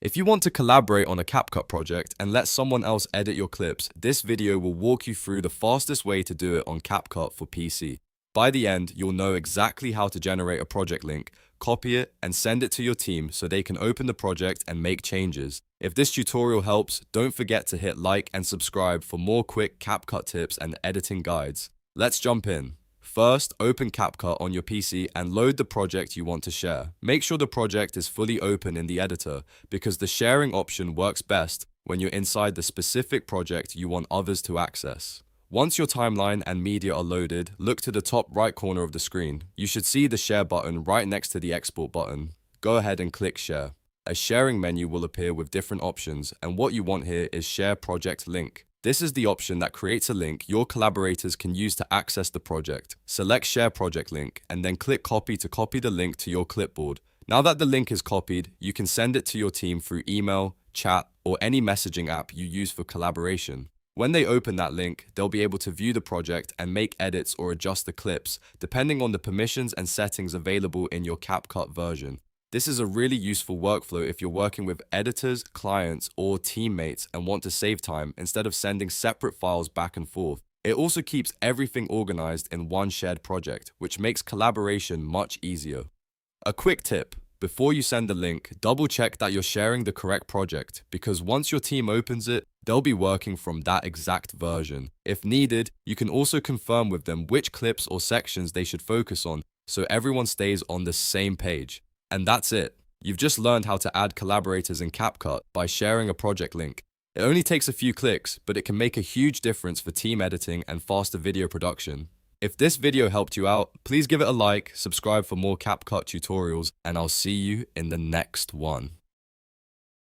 If you want to collaborate on a CapCut project and let someone else edit your clips, this video will walk you through the fastest way to do it on CapCut for PC. By the end, you'll know exactly how to generate a project link, copy it, and send it to your team so they can open the project and make changes. If this tutorial helps, don't forget to hit like and subscribe for more quick CapCut tips and editing guides. Let's jump in. First, open CapCut on your PC and load the project you want to share. Make sure the project is fully open in the editor, because the sharing option works best when you're inside the specific project you want others to access. Once your timeline and media are loaded, look to the top right corner of the screen. You should see the share button right next to the export button. Go ahead and click share. A sharing menu will appear with different options, and what you want here is share project link. This is the option that creates a link your collaborators can use to access the project. Select Share Project Link and then click Copy to copy the link to your clipboard. Now that the link is copied, you can send it to your team through email, chat, or any messaging app you use for collaboration. When they open that link, they'll be able to view the project and make edits or adjust the clips, depending on the permissions and settings available in your CapCut version. This is a really useful workflow if you're working with editors, clients, or teammates and want to save time instead of sending separate files back and forth. It also keeps everything organized in one shared project, which makes collaboration much easier. A quick tip: before you send the link, double check that you're sharing the correct project, because once your team opens it, they'll be working from that exact version. If needed, you can also confirm with them which clips or sections they should focus on, so everyone stays on the same page. And that's it. You've just learned how to add collaborators in CapCut by sharing a project link. It only takes a few clicks, but it can make a huge difference for team editing and faster video production. If this video helped you out, please give it a like, subscribe for more CapCut tutorials, and I'll see you in the next one.